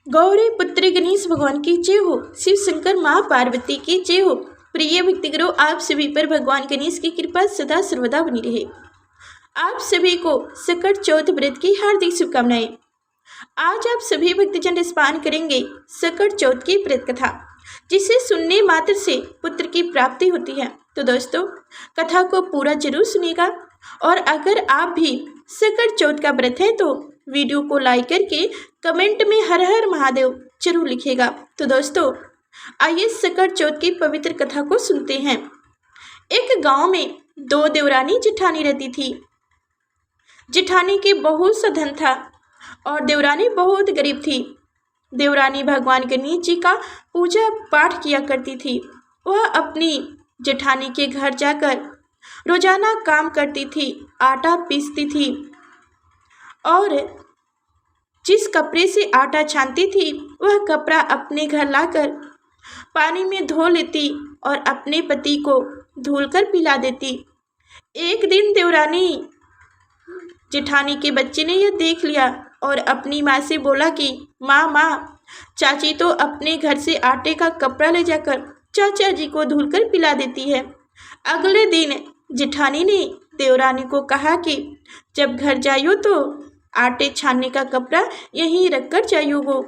गौरी पुत्र गणेश भगवान की जय हो। शिव शंकर माँ पार्वती की जय हो। प्रिय भक्तगणों, आप सभी पर भगवान गणेश की कृपा सदा सर्वदा बनी रहे। आप सभी को सकट चौथ व्रत की हार्दिक शुभकामनाएं। आज आप सभी भक्तजन स्नान करेंगे सकट चौथ की व्रत कथा, जिसे सुनने मात्र से पुत्र की प्राप्ति होती है। तो दोस्तों, कथा को पूरा जरूर सुनिएगा और अगर आप भी सकट चौथ का व्रत है तो वीडियो को लाइक करके कमेंट में हर हर महादेव जरूर लिखिएगा। तो दोस्तों, आइए सकट चौथ की पवित्र कथा को सुनते हैं। एक गांव में दो देवरानी जेठानी रहती थी। जेठानी के बहुत सा धन था और देवरानी बहुत गरीब थी। देवरानी भगवान गणेश जी का पूजा पाठ किया करती थी। वह अपनी जेठानी के घर जाकर रोजाना काम करती थी, आटा पीसती थी और जिस कपड़े से आटा छानती थी वह कपड़ा अपने घर लाकर पानी में धो लेती और अपने पति को धुलकर पिला देती। एक दिन देवरानी जेठानी के बच्चे ने यह देख लिया और अपनी माँ से बोला कि माँ, चाची तो अपने घर से आटे का कपड़ा ले जाकर चाचा जी को धुलकर पिला देती है। अगले दिन जेठानी ने देवरानी को कहा कि जब घर जाइयो तो आटे छानने का कपड़ा यहीं रखकर जाइयो वो।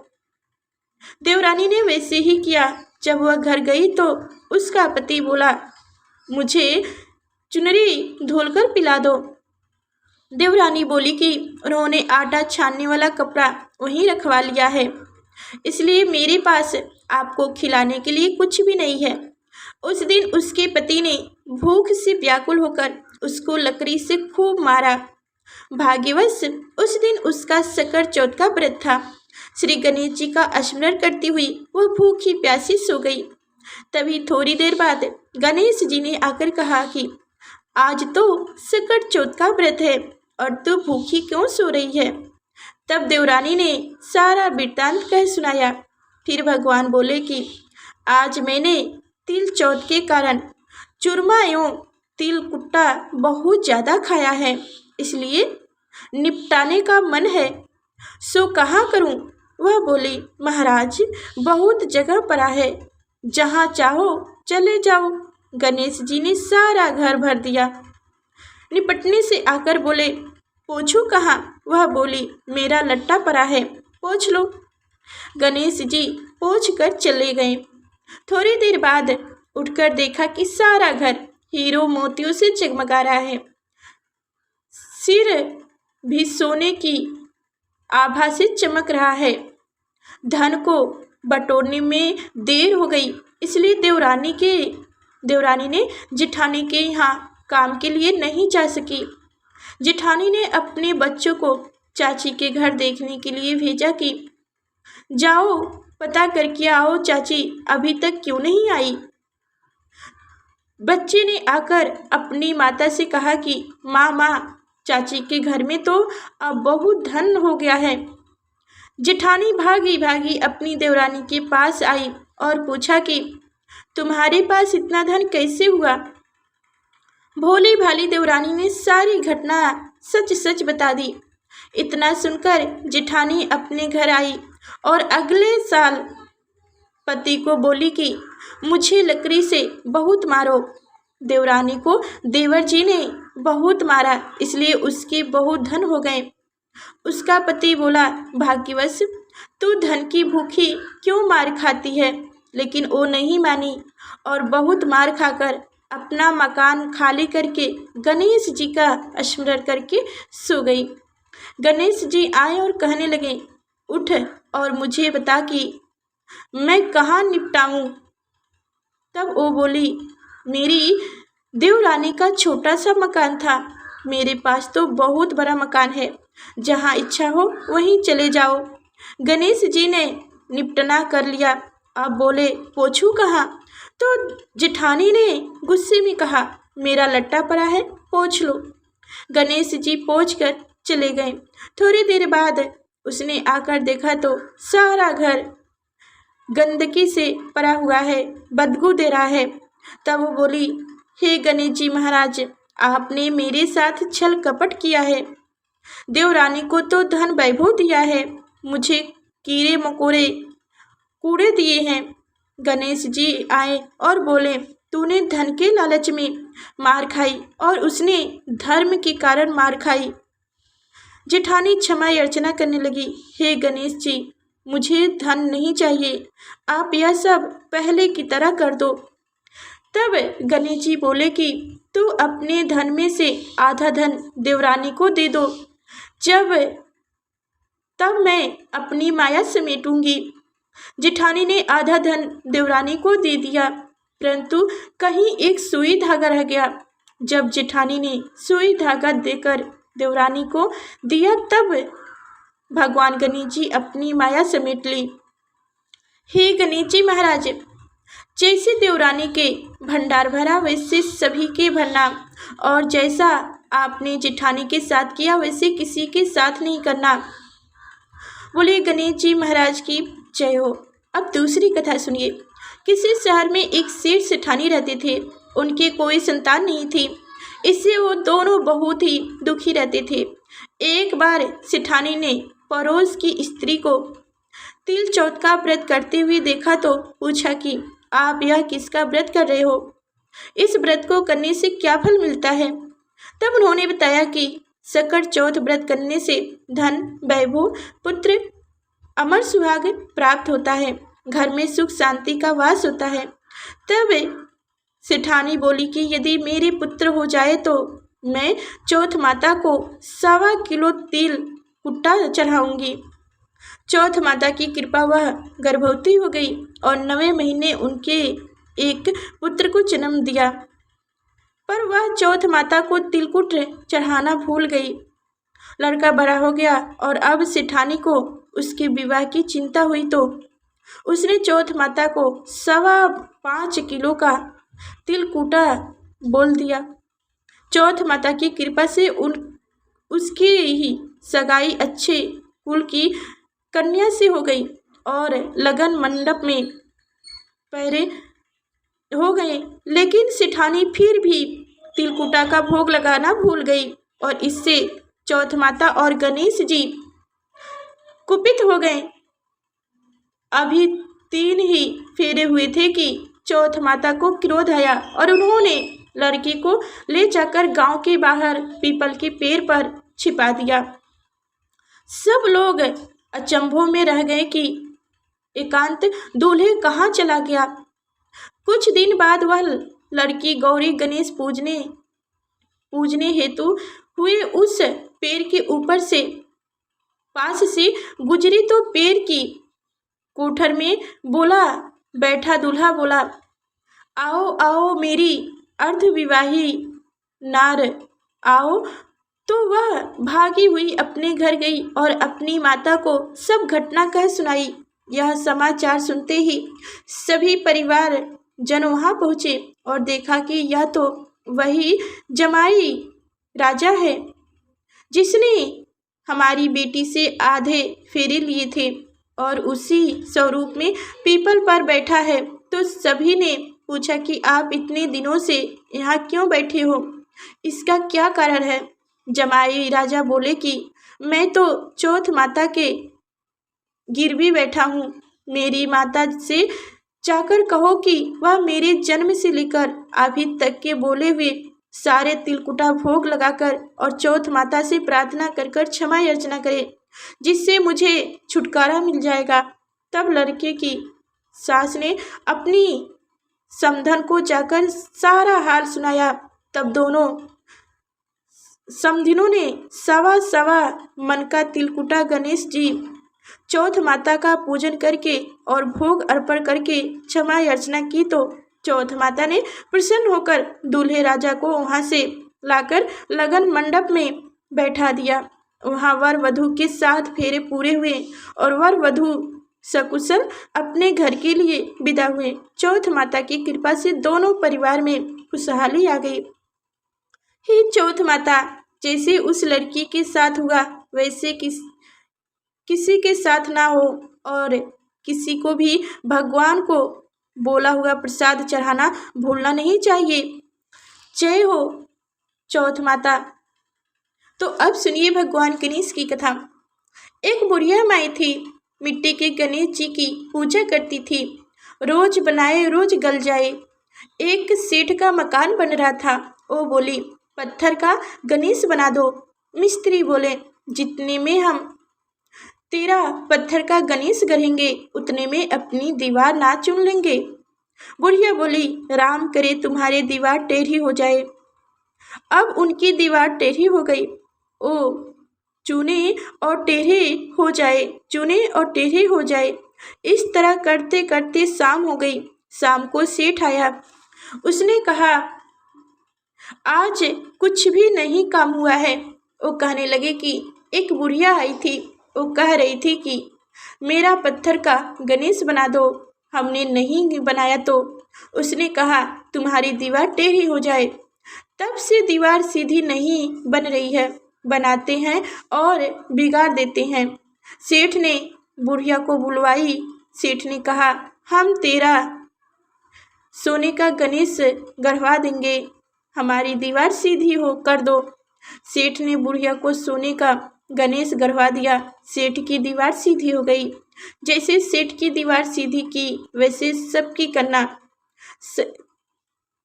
देवरानी ने वैसे ही किया। जब वह घर गई तो उसका पति बोला, मुझे चुनरी धुलकर पिला दो। देवरानी बोली कि उन्होंने आटा छानने वाला कपड़ा वहीं रखवा लिया है, इसलिए मेरे पास आपको खिलाने के लिए कुछ भी नहीं है। उस दिन उसके पति ने भूख से व्याकुल होकर उसको लकड़ी से खूब मारा। भाग्यवश उस दिन उसका सकट चौथ का व्रत था। श्री गणेश जी का स्मरण करती हुई वह भूखी प्यासी सो गई। तभी थोड़ी देर बाद गणेश जी ने आकर कहा कि आज तो सकट चौथ का व्रत है और तू भूखी क्यों सो रही है। तब देवरानी ने सारा वृत्तांत कह सुनाया। फिर भगवान बोले कि आज मैंने तिल चौथ के कारण चूरमा एवं तिल कुट्टा बहुत ज़्यादा खाया है, इसलिए निपटाने का मन है, सो कहाँ करूं। वह बोली, महाराज बहुत जगह पड़ा है, जहाँ चाहो चले जाओ। गणेश जी ने सारा घर भर दिया। निपटने से आकर बोले, पोछू कहाँ। वह बोली, मेरा लट्टा पड़ा है, पोछ लो। गणेश जी पोछ कर चले गए। थोड़ी देर बाद उठकर देखा कि सारा घर हीरो मोतियों से जगमगा रहा है। सिर भी सोने की आभा से चमक रहा है। धन को बटोरने में देर हो गई, इसलिए देवरानी ने जेठानी के यहाँ काम के लिए नहीं जा सकी। जेठानी ने अपने बच्चों को चाची के घर देखने के लिए भेजा कि जाओ पता करके आओ चाची अभी तक क्यों नहीं आई। बच्चे ने आकर अपनी माता से कहा कि माँ, चाची के घर में तो अब बहुत धन हो गया है। जेठानी भागी भागी अपनी देवरानी के पास आई और पूछा कि तुम्हारे पास इतना धन कैसे हुआ। भोली भाली देवरानी ने सारी घटना सच सच बता दी। इतना सुनकर जेठानी अपने घर आई और अगले साल पति को बोली कि मुझे लकड़ी से बहुत मारो। देवरानी को देवर जी ने बहुत मारा, इसलिए उसके बहुत धन हो गए। उसका पति बोला, भाग्यवश तू धन की भूखी क्यों मार खाती है। लेकिन वो नहीं मानी और बहुत मार खाकर अपना मकान खाली करके गणेश जी का स्मरण करके सो गई। गणेश जी आए और कहने लगे, उठ और मुझे बता कि मैं कहाँ निपटाऊं। तब वो बोली, मेरी देवरानी का छोटा सा मकान था, मेरे पास तो बहुत बड़ा मकान है, जहाँ इच्छा हो वहीं चले जाओ। गणेश जी ने निपटना कर लिया। अब बोले, पोछू कहाँ। तो जेठानी ने गुस्से में कहा, मेरा लट्टा पड़ा है, पोछ लो। गणेश जी पोछ कर चले गए। थोड़ी देर बाद उसने आकर देखा तो सारा घर गंदगी से भरा हुआ है, बदबू दे रहा है। तब वो बोली, हे गणेश जी महाराज, आपने मेरे साथ छल कपट किया है। देवरानी को तो धन वैभव दिया है, मुझे कीड़े मकोड़े कूड़े दिए हैं। गणेश जी आए और बोले, तूने धन के लालच में मार खाई और उसने धर्म के कारण मार खाई। जेठानी क्षमा याचना करने लगी, हे गणेश जी, मुझे धन नहीं चाहिए, आप यह सब पहले की तरह कर दो। तब गणेश जी बोले कि तू अपने धन में से आधा धन देवरानी को दे दो, तब मैं अपनी माया समेटूंगी। जेठानी ने आधा धन देवरानी को दे दिया, परंतु कहीं एक सुई धागा रह गया। जब जेठानी ने सुई धागा देकर देवरानी को दिया, तब भगवान गणेश जी अपनी माया समेट ली। हे गणेश जी महाराज, जैसे देवरानी के भंडार भरा वैसे सभी के भरना, और जैसा आपने जेठानी के साथ किया वैसे किसी के साथ नहीं करना। बोले गणेश जी महाराज की जय हो। अब दूसरी कथा सुनिए। किसी शहर में एक सेठ सेठानी रहते थे। उनके कोई संतान नहीं थी, इससे वो दोनों बहुत ही दुखी रहते थे। एक बार सेठानी ने पड़ोस की स्त्री को तिल चौथ का व्रत करते हुए देखा तो पूछा कि आप यह किसका व्रत कर रहे हो, इस व्रत को करने से क्या फल मिलता है। तब उन्होंने बताया कि सकट चौथ व्रत करने से धन, वैभव, पुत्र, अमर सुहाग प्राप्त होता है, घर में सुख शांति का वास होता है। तब सेठानी बोली कि यदि मेरे पुत्र हो जाए तो मैं चौथ माता को 1.25 किलो तिल कुट्टा चढ़ाऊंगी। चौथ माता की कृपा वह गर्भवती हो गई और 9वें महीने उनके एक पुत्र को जन्म दिया। पर वह चौथ माता को तिलकुट चढ़ाना भूल गई। लड़का बड़ा हो गया और अब सेठानी को उसके विवाह की चिंता हुई तो उसने चौथ माता को 5.25 किलो का तिलकुटा बोल दिया। चौथ माता की कृपा से उसकी ही सगाई अच्छे कुल की कन्या से हो गई और लगन मंडप में पहरे हो गए। लेकिन सेठानी फिर भी तिलकुटा का भोग लगाना भूल गई और इससे चौथ माता और गणेश जी कुपित हो गए। अभी 3 ही फेरे हुए थे कि चौथ माता को क्रोध आया और उन्होंने लड़की को ले जाकर गांव के बाहर पीपल के पेड़ पर छिपा दिया। सब लोग अचंभों में रह गए कि एकांत दूल्हे कहाँ चला गया। कुछ दिन बाद वह लड़की गौरी गणेश पूजने हेतु हुए उस पेड़ के ऊपर से पास से गुजरी तो पेड़ की कोठर में बैठा दूल्हा बोला, आओ आओ मेरी अर्धविवाही नार आओ। तो वह भागी हुई अपने घर गई और अपनी माता को सब घटना कह सुनाई। यह समाचार सुनते ही सभी परिवार जन वहाँ पहुँचे और देखा कि यह तो वही जमाई राजा है जिसने हमारी बेटी से आधे फेरे लिए थे और उसी स्वरूप में पीपल पर बैठा है। तो सभी ने पूछा कि आप इतने दिनों से यहाँ क्यों बैठे हो, इसका क्या कारण है। जमाई राजा बोले कि मैं तो चौथ माता के गिरवी बैठा हूँ। मेरी माता से जाकर कहो कि वह मेरे जन्म से लेकर अभी तक के बोले हुए सारे तिलकुटा भोग लगाकर और चौथ माता से प्रार्थना कर कर क्षमा याचना करे, जिससे मुझे छुटकारा मिल जाएगा। तब लड़के की सास ने अपनी समधन को जाकर सारा हाल सुनाया। तब दोनों समधिनों ने 1.25 मन का तिलकुटा गणेश जी चौथ माता का पूजन करके और भोग अर्पण करके क्षमा याचना की तो चौथ माता ने प्रसन्न होकर दूल्हे राजा को वहां से लाकर लगन मंडप में बैठा दिया। वहां वर वधू के 7 फेरे पूरे हुए और वर वधू सकुशल अपने घर के लिए विदा हुए। चौथ माता की कृपा से दोनों परिवार में खुशहाली आ गई। हे चौथ माता, जैसे उस लड़की के साथ हुआ वैसे किसी के साथ ना हो और किसी को भी भगवान को बोला हुआ प्रसाद चढ़ाना भूलना नहीं चाहिए। जय हो चौथ माता। तो अब सुनिए भगवान गणेश की कथा। एक बुढ़िया माई थी, मिट्टी के गणेश जी की पूजा करती थी। रोज बनाए रोज गल जाए। एक सेठ का मकान बन रहा था। वो बोली, पत्थर का गणेश बना दो। मिस्त्री बोले, जितने में हम तेरा पत्थर का गणेश गढ़ेंगे उतने में अपनी दीवार ना चुन लेंगे। बुढ़िया बोली, राम करे तुम्हारे दीवार टेढ़ी हो जाए। अब उनकी दीवार टेढ़ी हो गई। ओ चुने और टेढ़े हो जाए, चुने और टेढ़े हो जाए। इस तरह करते करते शाम हो गई। शाम को सेठ आया। उसने कहा, आज कुछ भी नहीं काम हुआ है। वो कहने लगे कि एक बुढ़िया आई थी। वो कह रही थी कि मेरा पत्थर का गणेश बना दो। हमने नहीं बनाया तो उसने कहा तुम्हारी दीवार टेढ़ी हो जाए। तब से दीवार सीधी नहीं बन रही है। बनाते हैं और बिगाड़ देते हैं। सेठ ने बुढ़िया को बुलवाई। सेठ ने कहा, हम तेरा सोने का गणेश गढ़वा देंगे, हमारी दीवार सीधी हो कर दो। सेठ ने बुढ़िया को सोने का गणेश गढ़वा दिया। सेठ की दीवार सीधी हो गई। जैसे सेठ की दीवार सीधी की वैसे सबकी करना।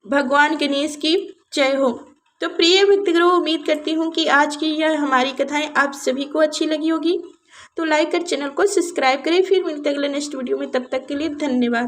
भगवान गणेश की जय हो। तो प्रिय भक्तगणों, उम्मीद करती हूँ कि आज की यह हमारी कथाएं आप सभी को अच्छी लगी होगी। तो लाइक कर चैनल को सब्सक्राइब करें। फिर मिलते अगले नेक्स्ट वीडियो में, तब तक के लिए धन्यवाद।